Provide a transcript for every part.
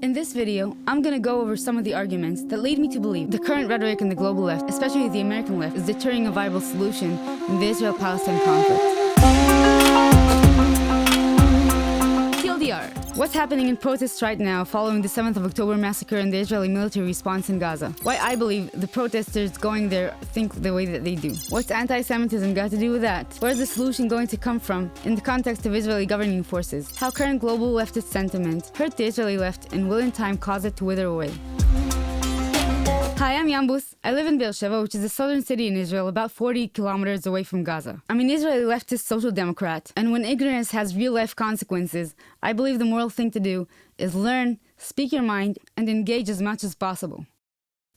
In this video, I'm gonna go over some of the arguments that lead me to believe the current rhetoric in the global left, especially the American left, is deterring a viable solution in the Israel-Palestine conflict. TLDR. What's happening in protests right now following the 7th of October massacre and the Israeli military response in Gaza? Why I believe the protesters going there think the way that they do. What's anti-Semitism got to do with that? Where's the solution going to come from in the context of Israeli governing forces? How current global leftist sentiment hurt the Israeli left and will in time cause it to wither away? Hi, I'm Yam Bahar. I live in Beersheba, which is a southern city in Israel, about 40 kilometers away from Gaza. I'm an Israeli leftist social democrat, and when ignorance has real-life consequences, I believe the moral thing to do is learn, speak your mind, and engage as much as possible.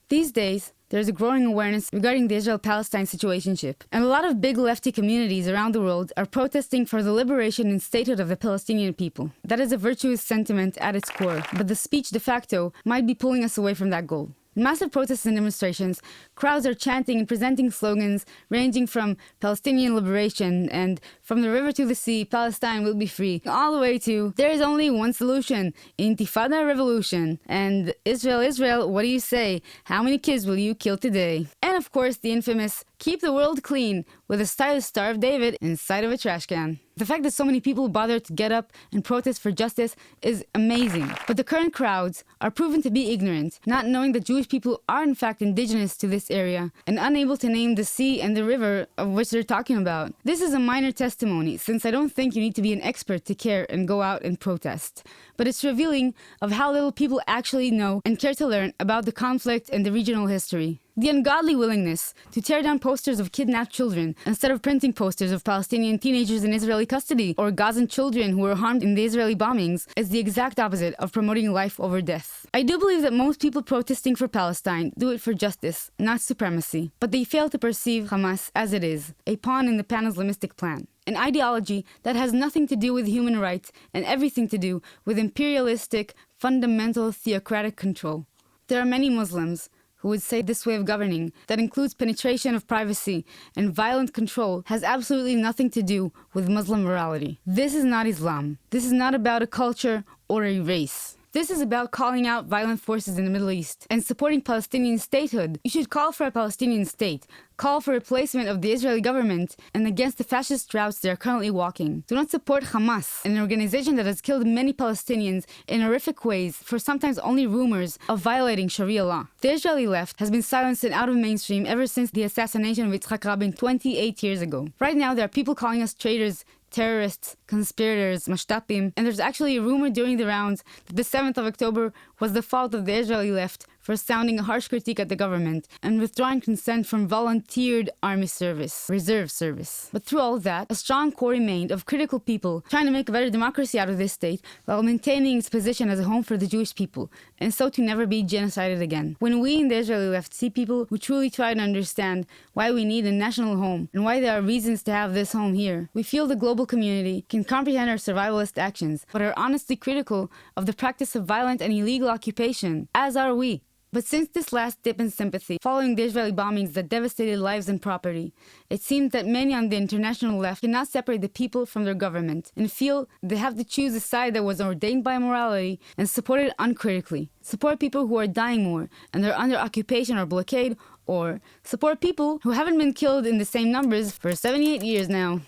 These days, there's a growing awareness regarding the Israel-Palestine situationship, and a lot of big lefty communities around the world are protesting for the liberation and statehood of the Palestinian people. That is a virtuous sentiment at its core, but the speech de facto might be pulling us away from that goal. In massive protests and demonstrations, crowds are chanting and presenting slogans ranging from Palestinian liberation and from the river to the sea, Palestine will be free, all the way to there is only one solution, Intifada revolution, and Israel, Israel, what do you say? How many kids will you kill today? And of course, the infamous keep the world clean with a stylish Star of David inside of a trash can. The fact that so many people bother to get up and protest for justice is amazing. But the current crowds are proven to be ignorant, not knowing that Jewish people are in fact indigenous to this area and unable to name the sea and the river of which they're talking about. This is a minor testimony, since I don't think you need to be an expert to care and go out and protest. But it's revealing of how little people actually know and care to learn about the conflict and the regional history. The ungodly willingness to tear down posters of kidnapped children instead of printing posters of Palestinian teenagers in Israeli custody or Gazan children who were harmed in the Israeli bombings is the exact opposite of promoting life over death. I do believe that most people protesting for Palestine do it for justice, not supremacy, but they fail to perceive Hamas as it is, a pawn in the pan-Islamistic plan. An ideology that has nothing to do with human rights and everything to do with imperialistic, fundamental theocratic control. There are many Muslims who would say this way of governing, that includes penetration of privacy and violent control, has absolutely nothing to do with Muslim morality. This is not Islam. This is not about a culture or a race. This is about calling out violent forces in the Middle East and supporting Palestinian statehood. You should call for a Palestinian state, call for replacement of the Israeli government, and against the fascist routes they are currently walking. Do not support Hamas, an organization that has killed many Palestinians in horrific ways for sometimes only rumors of violating Sharia law. The Israeli left has been silenced and out of mainstream ever since the assassination of Yitzhak Rabin 28 years ago. Right now, there are people calling us traitors, terrorists, conspirators, mashtapim, and there's actually a rumor during the rounds that the 7th of October was the fault of the Israeli left for sounding a harsh critique at the government and withdrawing consent from volunteered army service, reserve service. But through all that, a strong core remained of critical people trying to make a better democracy out of this state while maintaining its position as a home for the Jewish people, and so to never be genocided again. When we in the Israeli left see people who truly try to understand why we need a national home and why there are reasons to have this home here, we feel the global community can comprehend our survivalist actions, but are honestly critical of the practice of violent and illegal occupation, as are we. But since this last dip in sympathy, following the Israeli bombings that devastated lives and property, it seems that many on the international left cannot separate the people from their government and feel they have to choose a side that was ordained by morality and support it uncritically. Support people who are dying more and they're under occupation or blockade, or support people who haven't been killed in the same numbers for 78 years now.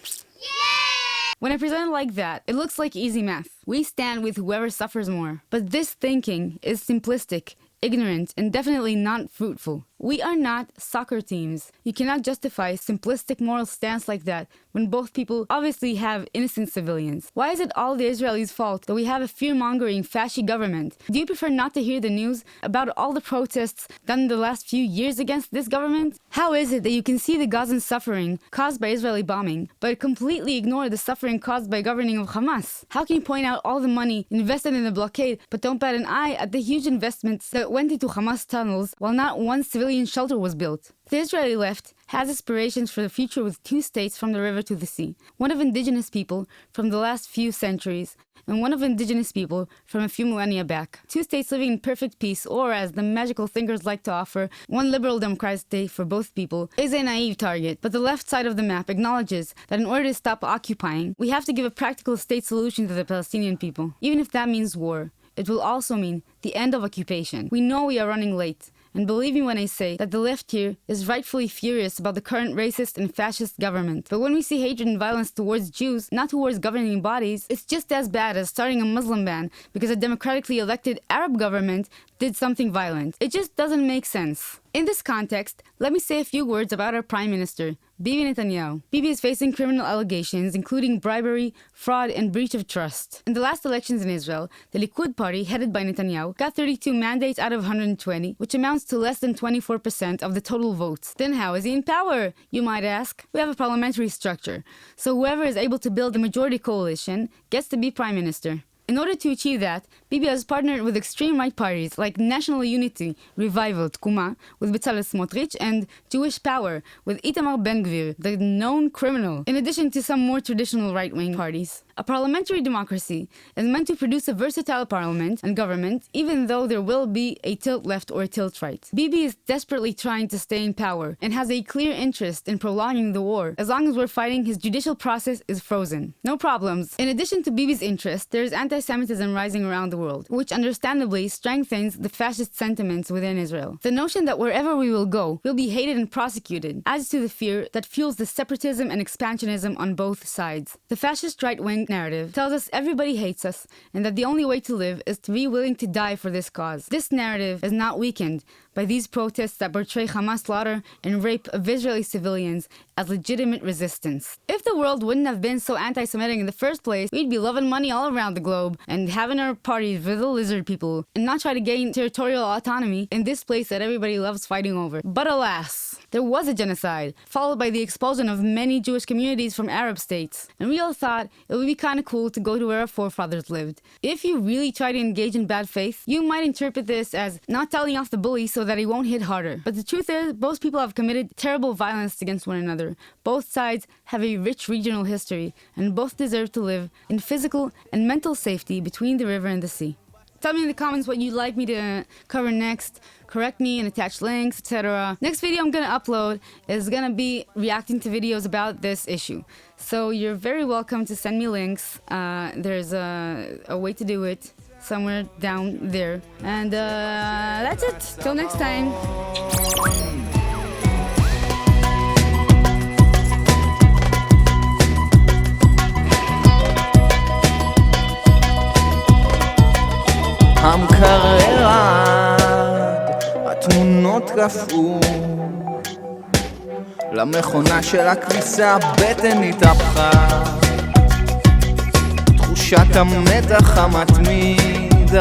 When I present it like that, it looks like easy math. We stand with whoever suffers more. But this thinking is simplistic, ignorant, and definitely not fruitful. We are not soccer teams. You cannot justify a simplistic moral stance like that when both people obviously have innocent civilians. Why is it all the Israelis' fault that we have a fear-mongering fascist government? Do you prefer not to hear the news about all the protests done in the last few years against this government? How is it that you can see the Gazan suffering caused by Israeli bombing, but completely ignore the suffering caused by governing of Hamas? How can you point out all the money invested in the blockade, but don't bat an eye at the huge investments that went into Hamas tunnels while not one civilian shelter was built? The Israeli left has aspirations for the future with two states from the river to the sea, one of indigenous people from the last few centuries, and one of indigenous people from a few millennia back. Two states living in perfect peace, or as the magical thinkers like to offer, one liberal democratic state for both people, is a naive target. But the left side of the map acknowledges that in order to stop occupying, we have to give a practical state solution to the Palestinian people, even if that means war. it will also mean the end of occupation. We know we are running late. And believe me when I say that the left here is rightfully furious about the current racist and fascist government. But when we see hatred and violence towards Jews, not towards governing bodies, it's just as bad as starting a Muslim ban because a democratically elected Arab government did something violent. It just doesn't make sense. In this context, let me say a few words about our Prime Minister, Bibi Netanyahu. Bibi is facing criminal allegations including bribery, fraud, and breach of trust. In the last elections in Israel, the Likud party, headed by Netanyahu, got 32 mandates out of 120, which amounts to less than 24% of the total votes. Then how is he in power, you might ask? We have a parliamentary structure, so whoever is able to build a majority coalition gets to be Prime Minister. In order to achieve that, Bibi has partnered with extreme right parties like National Unity, Revival, Tkuma, with Bezalel Smotrich, and Jewish Power, with Itamar Ben-Gvir, the known criminal, in addition to some more traditional right-wing parties. A parliamentary democracy is meant to produce a versatile parliament and government, even though there will be a tilt left or a tilt right. Bibi is desperately trying to stay in power and has a clear interest in prolonging the war. As long as we're fighting, his judicial process is frozen. No problems. In addition to Bibi's interest, there is Antisemitism rising around the world, which understandably strengthens the fascist sentiments within Israel. The notion that wherever we will go, we'll be hated and prosecuted adds to the fear that fuels the separatism and expansionism on both sides. The fascist right-wing narrative tells us everybody hates us and that the only way to live is to be willing to die for this cause. This narrative is not weakened by these protests that portray Hamas slaughter and rape of Israeli civilians as legitimate resistance. If the world wouldn't have been so anti-Semitic in the first place, we'd be loving money all around the globe and having our parties with the lizard people and not try to gain territorial autonomy in this place that everybody loves fighting over. But alas, there was a genocide, followed by the expulsion of many Jewish communities from Arab states. And we all thought it would be kind of cool to go to where our forefathers lived. If you really try to engage in bad faith, you might interpret this as not telling off the bully so that he won't hit harder. But the truth is, both people have committed terrible violence against one another. Both sides have a rich regional history, and both deserve to live in physical and mental safety between the river and the sea. Tell me in the comments what you'd like me to cover next. Correct me and attach links, etc. Next video I'm gonna upload is gonna be reacting to videos about this issue. So you're very welcome to send me links. There's a way to do it somewhere down there. And that's it. Till next time. המקרר התמונות קפאו למכונה של הכביסה הבטן התהפכה תחושת המתח המתמיד